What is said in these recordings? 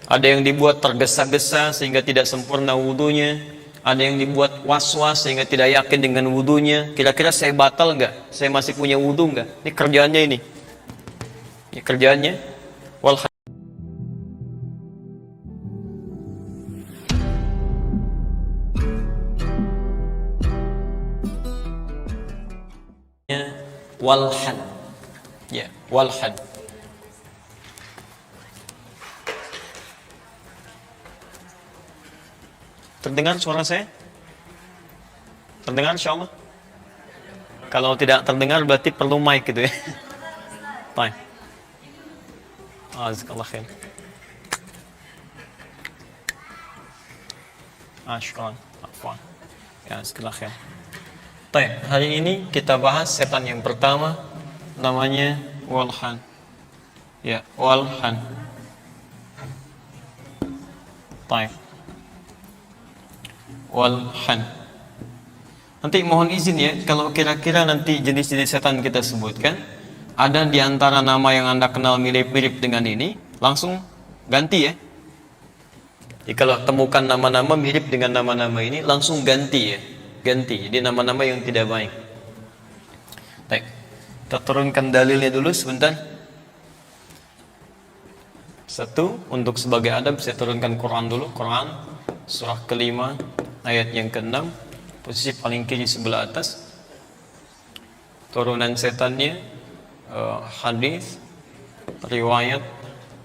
Ada yang dibuat tergesa-gesa sehingga tidak sempurna wudunya. Ada yang dibuat was-was sehingga tidak yakin dengan wudunya. Kira-kira saya batal nggak? Saya masih punya wudu nggak? Ini kerjaannya ini. Ini kerjaannya. Wal walhan. Ya, walhan. Terdengar suara saya? Terdengar insyaallah? Kalau tidak terdengar berarti perlu mic gitu ya. Baik. Jazakallah khair. Syukran. Afwan. Ya, jazakallah khair. Baik, hari ini kita bahas setan yang pertama, namanya walhan. Ya, walhan. Baik. Walhan. Nanti mohon izin ya, kalau kira-kira nanti jenis-jenis setan kita sebutkan, ada di antara nama yang Anda kenal mirip-mirip dengan ini, langsung ganti ya. Jadi kalau temukan nama-nama mirip dengan nama-nama ini, langsung ganti ya. Ganti, jadi nama-nama yang tidak baik. Baik, kita turunkan dalilnya dulu sebentar. Satu, untuk sebagai adab saya turunkan Quran dulu. Quran surah kelima ayat yang ke-6, posisi paling kiri sebelah atas. Turunan setannya hadis riwayat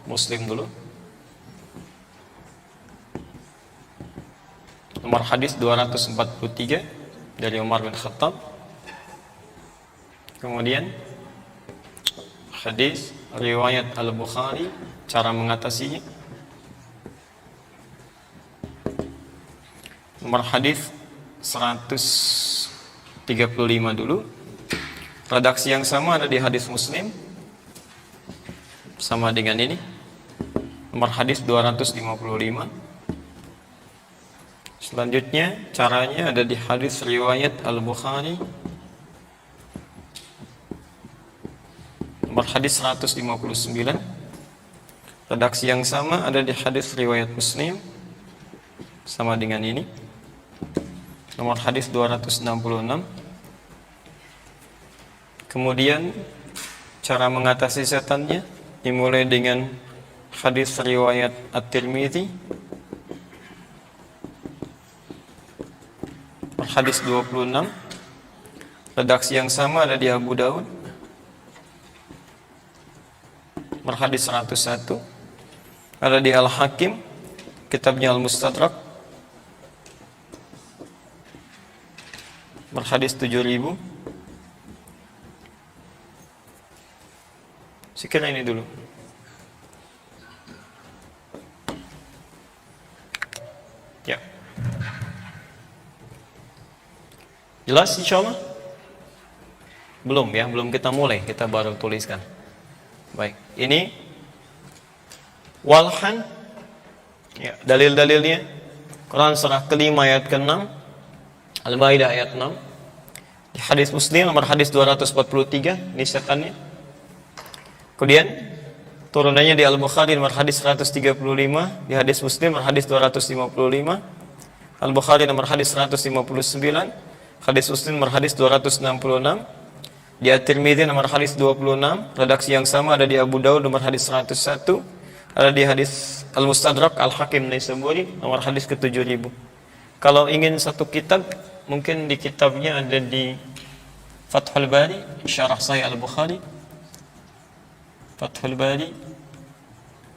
Muslim dulu. Nomor hadis 243 dari Umar bin Khattab. Kemudian hadis riwayat Al-Bukhari, cara mengatasinya. Nomor hadis 135 dulu. Redaksi yang sama ada di hadis Muslim, sama dengan ini. Nomor hadis 255. Selanjutnya caranya ada di hadis riwayat Al-Bukhari, nomor hadis 159. Redaksi yang sama ada di hadis riwayat Muslim, sama dengan ini. Nomor hadis 266. Kemudian cara mengatasi setannya dimulai dengan hadis riwayat At-Tirmidzi, hadis 26. Redaksi yang sama ada di Abu Daud, hadis 101. Ada di Al-Hakim, kitabnya Al-Mustadrak, hadis 7000. Sekiranya ini dulu. Ya. Jelas insyaallah? Belum ya, belum kita mulai, kita baru tuliskan. Baik, ini walhan. Ya, dalil-dalilnya Quran surah kelima ayat ke-6, Al-Maidah ayat 6. Di hadis Muslim nomor hadis 243, ini setannya. Kemudian turunannya di Al-Bukhari nomor hadis 135, di hadis Muslim nomor hadis 255, Al-Bukhari nomor hadis 159, hadis Muslim nomor hadis 266, di At-Tirmidzi nomor hadis 26. Redaksi yang sama ada di Abu Daud nomor hadis 101, ada di hadis Al-Mustadrak Al-Hakim Naisaburi nomor hadis ke-7000. Kalau ingin satu kitab, mungkin di kitabnya ada di Fathul Bari, Syarah Sahih Al-Bukhari. Fathul Bari,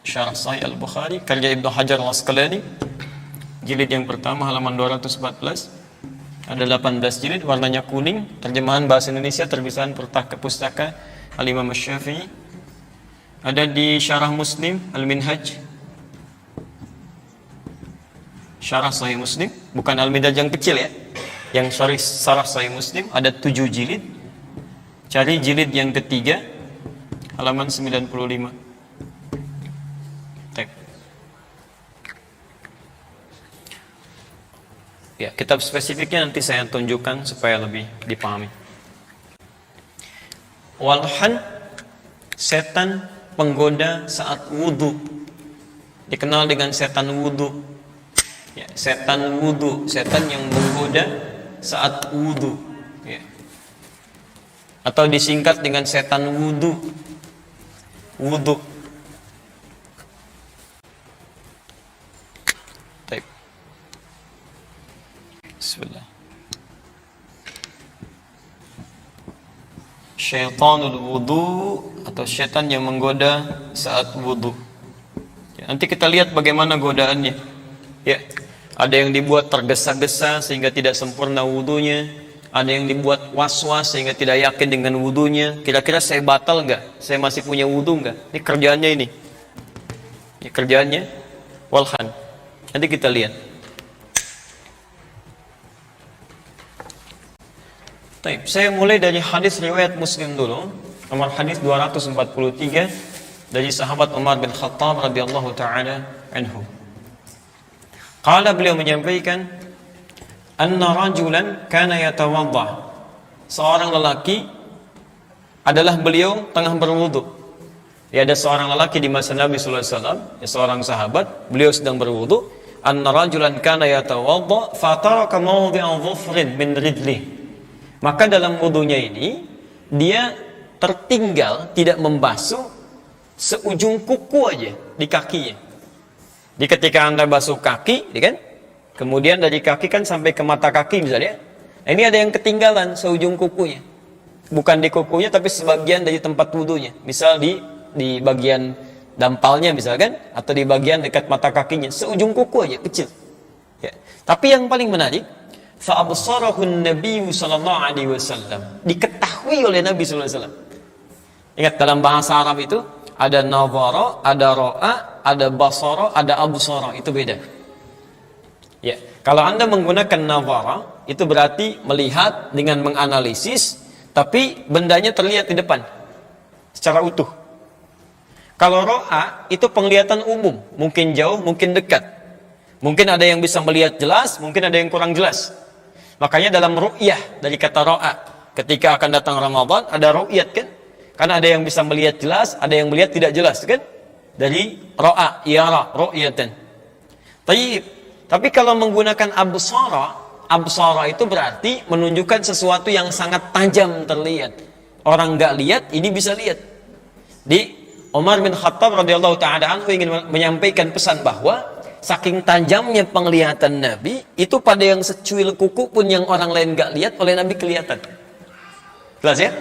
Syarah Sahih Al-Bukhari, karya Ibnu Hajar Al-Asqalani, jilid yang pertama halaman 214. Ada 18 jilid, warnanya kuning, terjemahan bahasa Indonesia, terbitan pustaka Al-Imam Asy-Syafi'i. Ada di Syarah Muslim Al-Minhaj, Syarah Sahih Muslim, bukan Al-Minhaj yang kecil ya, yang Syarah Sahih Muslim ada 7 jilid. Cari jilid yang ketiga halaman 95. Ya, kitab spesifiknya nanti saya tunjukkan supaya lebih dipahami. Walhan, setan penggoda saat wudu. dikenal dengan setan wudu. Ya, setan wudu, setan yang menggoda saat wudu. Ya. Atau disingkat dengan setan wudu. Wudu. Baik. Bismillah. Syaitanul wudu atau setan yang menggoda saat wudu. Ya, nanti kita lihat bagaimana godaannya. Ya, ada yang dibuat tergesa-gesa sehingga tidak sempurna wudunya, ada yang dibuat was-was sehingga tidak yakin dengan wudunya. Kira-kira saya batal nggak? Saya masih punya wudu nggak? Ini kerjaannya ini. Ini kerjaannya walhan. Nanti kita lihat. Baik, saya mulai dari hadis riwayat Muslim dulu, nomor hadis 243 dari sahabat Umar bin Khattab radhiyallahu taala anhu. Qala, beliau menyampaikan, anna rajulan kana yatawadda. Seorang lelaki adalah beliau tengah berwudu. Ya, ada seorang lelaki di masa Nabi sallallahu alaihi wasallam, ya, seorang sahabat, beliau sedang berwudu. Anna rajulan kana yatawadda fataraka mawdi'a dhufrin min rijlihi. Maka dalam wudunya ini dia tertinggal tidak membasuh seujung kuku aja di kakinya. Jadi ketika Anda basuh kaki, kan? Kemudian dari kaki kan sampai ke mata kaki misalnya. Nah, ini ada yang ketinggalan seujung kukunya. Bukan di kukunya tapi sebagian dari tempat wudunya. Misal di bagian dampalnya misalkan, atau di bagian dekat mata kakinya, seujung kuku aja kecil. Ya. Tapi yang paling menarik, fa'absarahun Nabi sallallahu alaihi wasallam, diketahui oleh Nabi sallallahu alaihi wasallam. Ingat, dalam bahasa Arab itu ada nazara, ada ra'a, ada basara, ada absara, itu beda. Ya, kalau Anda menggunakan nazara, itu berarti melihat dengan menganalisis, tapi bendanya terlihat di depan secara utuh. Kalau ra'a itu penglihatan umum, mungkin jauh, mungkin dekat. Mungkin ada yang bisa melihat jelas, mungkin ada yang kurang jelas. Makanya dalam ru'yah, dari kata ra'a, ketika akan datang Ramadan ada ru'yat kan? Karena ada yang bisa melihat jelas, ada yang melihat tidak jelas kan? Dari ra'a, yara, ru'yatan. Tapi kalau menggunakan absara itu berarti menunjukkan sesuatu yang sangat tajam terlihat. Orang nggak lihat, ini bisa lihat. Di Umar bin Khattab radhiyallahu ta'ala anhu ingin menyampaikan pesan bahwa saking tajamnya penglihatan Nabi, itu pada yang secuil kuku pun yang orang lain nggak lihat, oleh Nabi kelihatan. Jelas ya?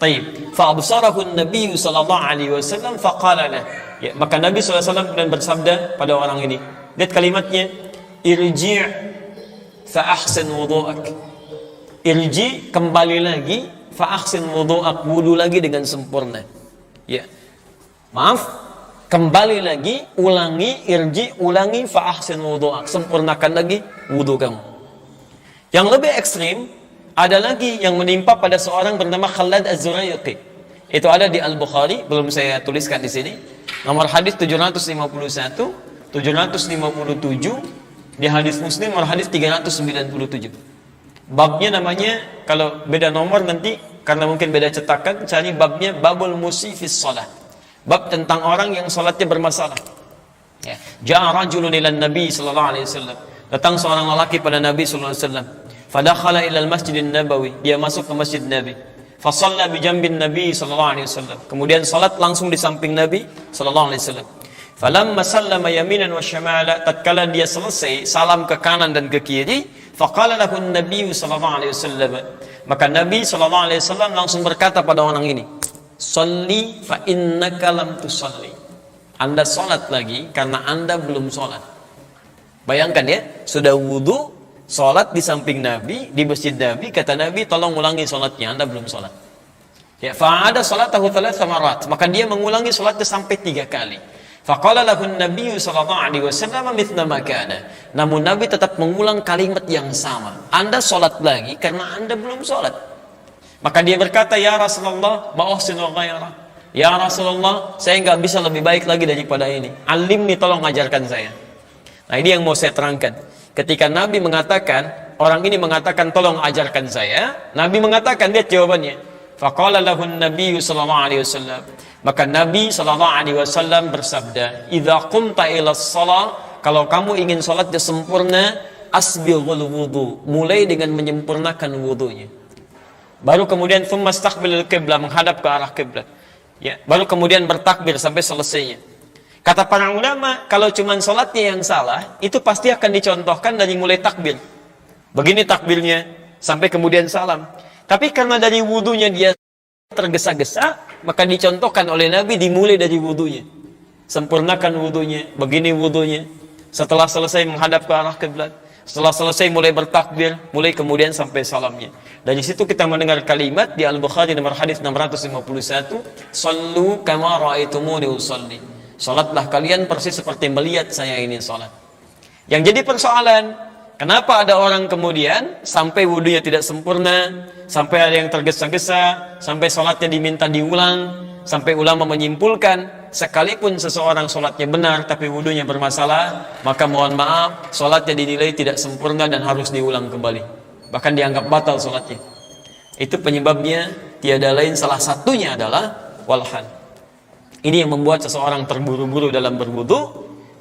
Taib. Fa'absarahu Nabi sallallahu alaihi wasallam faqala lah. Ya, maka Nabi sallallahu alaihi wasallam kemudian bersabda pada orang ini. Lihat kalimatnya, irji' fa ahsin wudu'ak. Irji', kembali lagi, fa ahsin wudu'ak, wudu lagi dengan sempurna. Ya. Maaf, kembali lagi, ulangi, irji, ulangi, fa ahsin wudu'ak, sempurnakan lagi wudu kamu. Yang lebih ekstrim ada lagi yang menimpa pada seorang bernama Khalad Az-Zurayqi. Itu ada di Al-Bukhari, belum saya tuliskan di sini. Nomor hadis 751, 757, di hadis Muslim nomor hadis 397. Babnya namanya, kalau beda nomor nanti karena mungkin beda cetakan, cari babnya babul musifis shalah. Bab tentang orang yang salatnya bermasalah. Ya. Ja'a rajulun ila Nabi sallallahu alaihi wasallam. Datang seorang lelaki pada Nabi sallallahu alaihi wasallam. Fadakhala ila al-Masjidin Nabawi. Dia masuk ke Masjid Nabi. Fa shalla bi jambin Nabi sallallahu alaihi wasallam. Kemudian salat langsung di samping Nabi sallallahu alaihi wasallam. Falamma sallama yaminan wa shimala, tatkala dia selesai salam ke kanan dan ke kiri, faqala lahu an-nabiy sallallahu alaihi wasallam. Maka Nabi sallallahu alaihi wasallam langsung berkata pada orang ini, "Shalli fa innaka lam tusalli." Anda salat lagi karena Anda belum salat. Bayangkan ya, sudah wudu, salat di samping Nabi, di masjid Nabi, kata Nabi, "Tolong ulangi salatnya, Anda belum salat." Ya, fa'ada salatahu thalath marat, maka dia mengulangi salatnya sampai 3 kali. Faqala lahu an-nabiy sallallahu alaihi wasallam mithla ma kana. Namun Nabi tetap mengulang kalimat yang sama. Anda salat lagi karena Anda belum salat. Maka dia berkata, "Ya Rasulullah, ma uhsinu ghaira." Ya Rasulullah, saya enggak bisa lebih baik lagi daripada ini. Alimni, tolong ajarkan saya. Nah, ini yang mau saya terangkan. Ketika Nabi mengatakan, orang ini mengatakan tolong ajarkan saya, Nabi mengatakan, lihat jawabannya. Faqala lahu an-nabiy sallallahu alaihi wasallam. Maka Nabi SAW bersabda, "Idza qumta ila shalah," kalau kamu ingin salatnya sempurna, asbighul wudu, mulai dengan menyempurnakan wudunya. Baru kemudian tsumastaqbilul qiblah, menghadap ke arah kiblat. Ya, baru kemudian bertakbir sampai selesainya. Kata para ulama, kalau cuma salatnya yang salah, itu pasti akan dicontohkan dari mulai takbir. Begini takbirnya sampai kemudian salam. Tapi karena dari wudunya dia tergesa-gesa, maka dicontohkan oleh Nabi dimulai dari wudunya. Sempurnakan wudunya, begini wudunya. Setelah selesai menghadap ke arah kiblat, setelah selesai mulai bertakbir, mulai kemudian sampai salamnya. Dari situ kita mendengar kalimat di Al-Bukhari nomor hadis 651, "Shallu kama ra'aitumuni usolli." Salatlah kalian persis seperti melihat saya ini salat. Yang jadi persoalan, kenapa ada orang kemudian sampai wudunya tidak sempurna, sampai ada yang tergesa-gesa, sampai salatnya diminta diulang, sampai ulama menyimpulkan, sekalipun seseorang salatnya benar tapi wudunya bermasalah, maka mohon maaf, salatnya dinilai tidak sempurna dan harus diulang kembali. Bahkan dianggap batal salatnya. Itu penyebabnya tiada lain, salah satunya adalah walhan. Ini yang membuat seseorang terburu-buru dalam berwudu,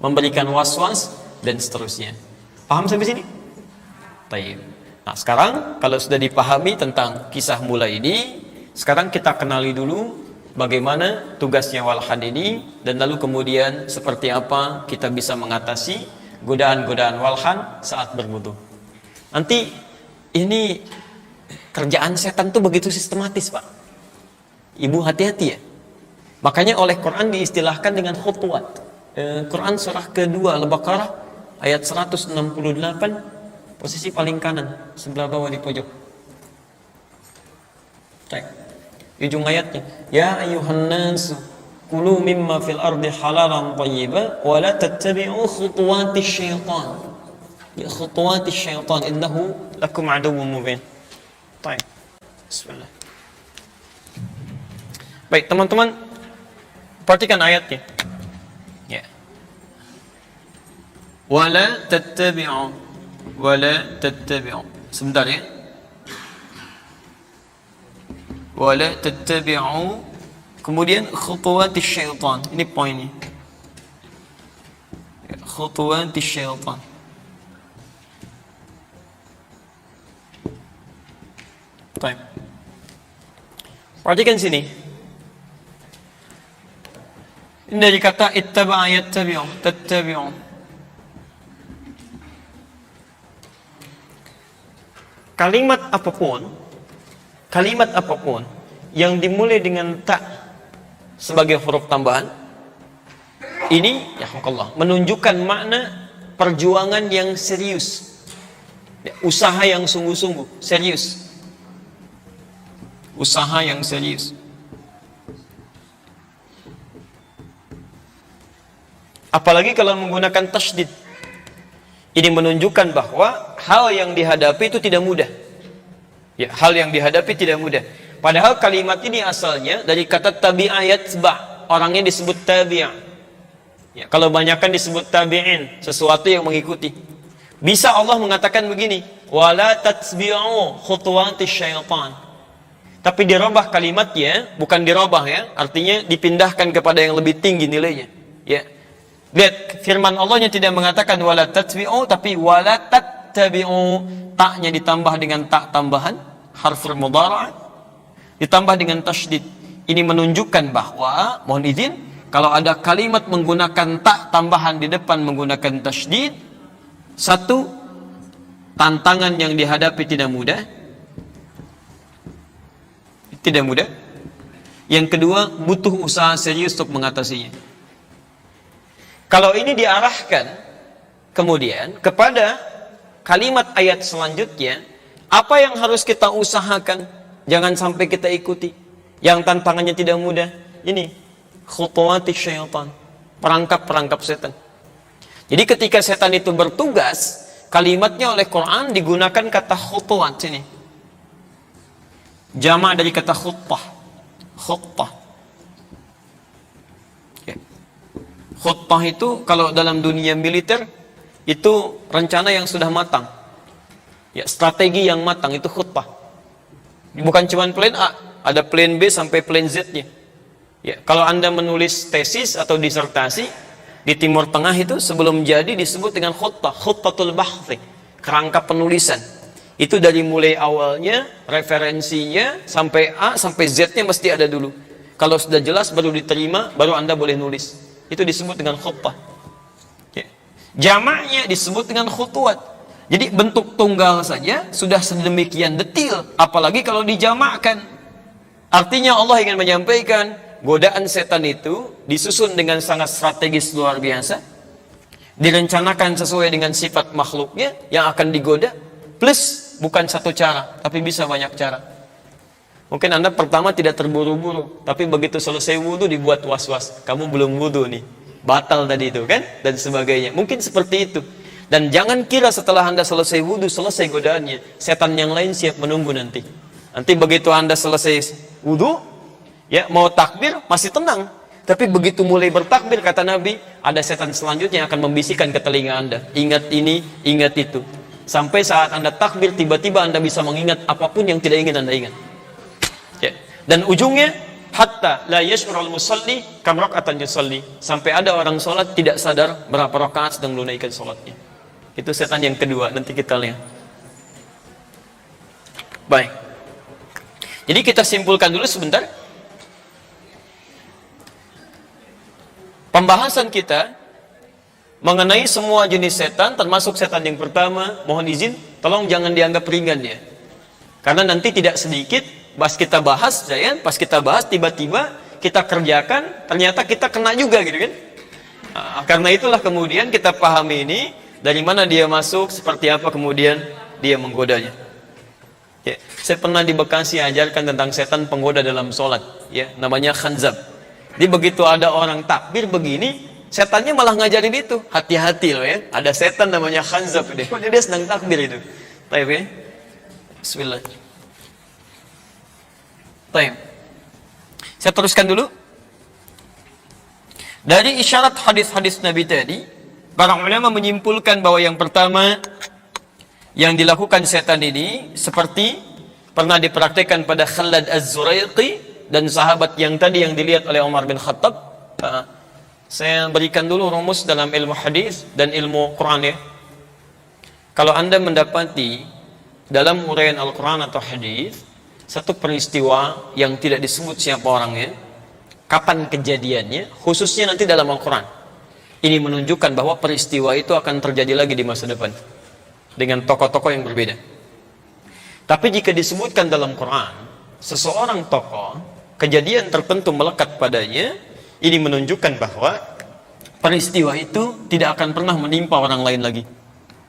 memberikan was-was dan seterusnya. Paham sampai sini? Baik. Nah, sekarang kalau sudah dipahami tentang kisah mulai ini, sekarang kita kenali dulu bagaimana tugasnya walhan ini, dan lalu kemudian seperti apa kita bisa mengatasi godaan-godaan walhan saat berwudu. Nanti ini kerjaan setan tuh begitu sistematis, Pak. Ibu hati-hati ya. Makanya oleh Quran diistilahkan dengan khutuwat. Quran surah kedua Al-Baqarah ayat 168, posisi paling kanan sebelah bawah di pojok. Cek ujung ayatnya, "Ya ayyuhan nas kulu mimma fil ardi halalan thayyiban wa la tattabi'u khutuwatis syaitan. Ya khutuwatis syaitan innahu lakum aduwwun mubin." Baik. Bismillah. Baik, teman-teman, perhatikan ayatnya. Ya. Wala tattabi'u. Sebentar ya. Wala tattabi'u. Kemudian khutuwatis syaitan. Ini poinnya. Ya, khutuwatis syaitan. Baik. Perhatikan sini. Ini dari kata ittaba'a yattabi'u, tattabi'u. Kalimat apapun yang dimulai dengan ta sebagai huruf tambahan, ini ya Allah menunjukkan makna perjuangan yang serius, usaha yang sungguh-sungguh, serius. Usaha yang serius. Apalagi kalau menggunakan tasydid. Ini menunjukkan bahwa hal yang dihadapi itu tidak mudah. Ya, hal yang dihadapi tidak mudah. Padahal kalimat ini asalnya dari kata tabi'a yatba'. Orangnya disebut tabi'a. Ya, kalau banyakkan disebut tabi'in, sesuatu yang mengikuti. Bisa Allah mengatakan begini, wala tatsbi'u khutuwatis syaitan. Tapi dirubah kalimatnya, bukan dirubah ya, artinya dipindahkan kepada yang lebih tinggi nilainya. Ya. Lihat, firman Allahnya tidak mengatakan wala tatsbi'u, tapi wala tattabi'u. Ta'nya ditambah dengan ta' tambahan, harful mudhara', ditambah dengan tasydid. Ini menunjukkan bahwa, mohon izin, kalau ada kalimat menggunakan ta' tambahan di depan menggunakan tasydid, satu, tantangan yang dihadapi tidak mudah. Tidak mudah. Yang kedua, butuh usaha serius untuk mengatasinya. Kalau ini diarahkan kemudian kepada kalimat ayat selanjutnya, apa yang harus kita usahakan? Jangan sampai kita ikuti yang tantangannya tidak mudah. Ini khutuwatis syaitan, perangkap-perangkap setan. Jadi ketika setan itu bertugas, kalimatnya oleh Quran digunakan kata khutuwat sini. Jama' dari kata khutbah. Khutbah. Ya. Khutbah itu kalau dalam dunia militer itu rencana yang sudah matang. Ya, strategi yang matang itu khutbah. Bukan cuma plan A, ada plan B sampai plan Z-nya. Ya, kalau Anda menulis tesis atau disertasi di Timur Tengah itu sebelum jadi disebut dengan khutbatul bahthi, kerangka penulisan. Itu dari mulai awalnya, referensinya sampai A sampai Z-nya mesti ada dulu. Kalau sudah jelas baru diterima, baru Anda boleh nulis. Itu disebut dengan khutbah. Ya. Jamaknya disebut dengan khutuat. Jadi bentuk tunggal saja sudah sedemikian detil, apalagi kalau dijamakkan. Artinya Allah ingin menyampaikan godaan setan itu disusun dengan sangat strategis luar biasa, direncanakan sesuai dengan sifat makhluknya yang akan digoda, plus bukan satu cara, tapi bisa banyak cara. Mungkin Anda pertama tidak terburu-buru, tapi begitu selesai wudhu dibuat was-was, kamu belum wudhu nih, batal tadi itu kan, dan sebagainya. Mungkin seperti itu. Dan jangan kira setelah Anda selesai wudhu, selesai godaannya, setan yang lain siap menunggu nanti. Nanti begitu Anda selesai wudhu, ya, mau takbir masih tenang, tapi begitu mulai bertakbir, kata Nabi, ada setan selanjutnya yang akan membisikkan ke telinga Anda, ingat ini, ingat itu, sampai saat Anda takbir tiba-tiba Anda bisa mengingat apapun yang tidak ingin Anda ingat, ya. Dan ujungnya hatta la yash'urul musalli kam raka'atan yusalli, sampai ada orang sholat tidak sadar berapa rakaat sedang menunaikan sholatnya. Itu setan yang kedua, nanti kita lihat. Baik, jadi kita simpulkan dulu sebentar. Pembahasan kita mengenai semua jenis setan, termasuk setan yang pertama, mohon izin, tolong jangan dianggap ringan ya. Karena nanti tidak sedikit, pas kita bahas, tiba-tiba kita kerjakan, ternyata kita kena juga gitu kan. Nah, karena itulah kemudian kita pahami ini, dari mana dia masuk, seperti apa kemudian dia menggodanya. Ya, saya pernah di Bekasi ajarkan tentang setan penggoda dalam sholat, ya, namanya khanzab. Jadi begitu ada orang takbir begini, setannya malah ngajarin itu. Hati-hati loh ya, ada setan namanya khanzab deh. Dia sedang takbir itu. Taib ya. Bismillah. Taib. Saya teruskan dulu. Dari isyarat hadis-hadis Nabi tadi, para ulama menyimpulkan bahwa yang pertama yang dilakukan setan ini seperti pernah dipraktikkan pada Khalad Az-Zuraiqi dan sahabat yang tadi yang dilihat oleh Umar bin Khattab. Saya berikan dulu rumus dalam ilmu hadis dan ilmu Quran ya. Kalau Anda mendapati dalam uraian Al-Quran atau hadis satu peristiwa yang tidak disebut siapa orangnya, kapan kejadiannya, khususnya nanti dalam Al-Quran, ini menunjukkan bahwa peristiwa itu akan terjadi lagi di masa depan dengan tokoh-tokoh yang berbeda. Tapi jika disebutkan dalam Quran seseorang tokoh, kejadian tertentu melekat padanya, ini menunjukkan bahwa peristiwa itu tidak akan pernah menimpa orang lain lagi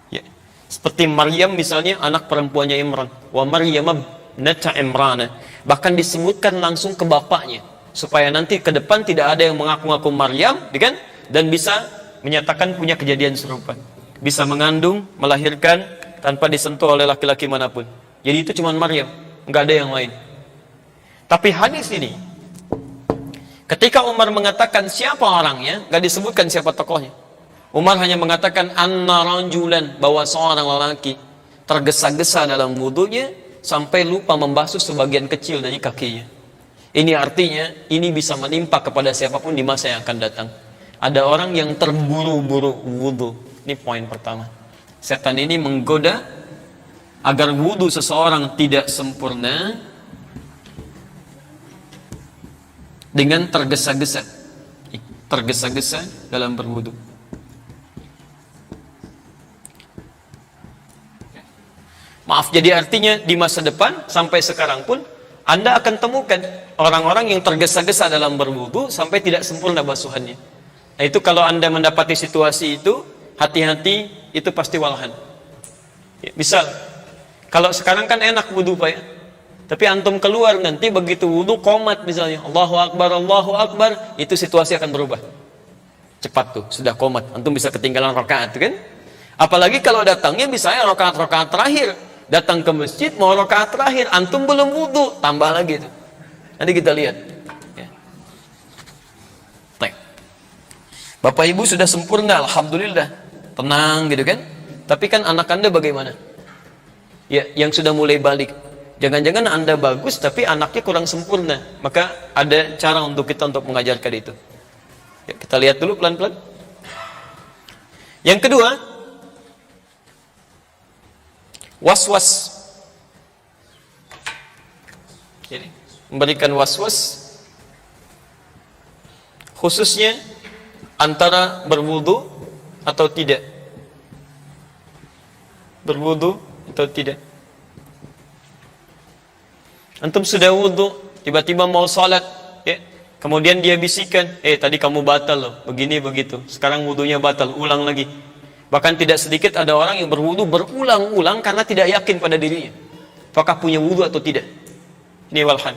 ya. Seperti Maryam misalnya, anak perempuannya Imran, wa Maryam ibnata Imran, bahkan disebutkan langsung ke bapaknya supaya nanti ke depan tidak ada yang mengaku-ngaku Maryam kan? Dan bisa menyatakan punya kejadian serupa, bisa mengandung, melahirkan tanpa disentuh oleh laki-laki manapun. Jadi itu cuma Maryam, nggak ada yang lain. Tapi hadis ini, ketika Umar mengatakan siapa orangnya, nggak disebutkan siapa tokohnya. Umar hanya mengatakan anna rajulan, bahwa seorang lelaki tergesa-gesa dalam wudunya sampai lupa membasuh sebagian kecil dari kakinya. Ini artinya ini bisa menimpa kepada siapapun di masa yang akan datang. Ada orang yang terburu-buru wudu. Ini poin pertama. Setan ini menggoda agar wudu seseorang tidak sempurna dengan tergesa-gesa dalam berwudu. Maaf, jadi artinya di masa depan sampai sekarang pun Anda akan temukan orang-orang yang tergesa-gesa dalam berwudu sampai tidak sempurna basuhannya. Nah itu kalau Anda mendapati situasi itu, hati-hati, itu pasti walahan ya. Misal kalau sekarang kan enak wudu Pak ya, tapi antum keluar nanti begitu wudu qomat misalnya, Allahu Akbar, itu situasi akan berubah cepat tuh, sudah qomat, antum bisa ketinggalan rakaat kan. Apalagi kalau datangnya misalnya rakaat terakhir, datang ke masjid mau rakaat terakhir, antum belum wudu, tambah lagi tuh. Nanti kita lihat ya. Bapak ibu sudah sempurna, alhamdulillah, tenang gitu kan. Tapi kan anak Anda bagaimana? Ya, yang sudah mulai balik, Jangan-jangan Anda bagus tapi anaknya kurang sempurna. Maka ada cara untuk kita untuk mengajarkan itu. Ya, kita lihat dulu pelan-pelan. Yang kedua, was-was. Jadi, memberikan was-was khususnya antara berwudu atau tidak. Berwudu atau tidak. Antum sudah wudu, tiba-tiba mau salat, ya. Kemudian dia bisikan, tadi kamu batal loh, begini begitu. Sekarang wudunya batal, ulang lagi. Bahkan tidak sedikit ada orang yang berwudu berulang-ulang karena tidak yakin pada dirinya. Apakah punya wudu atau tidak? Ini walhan.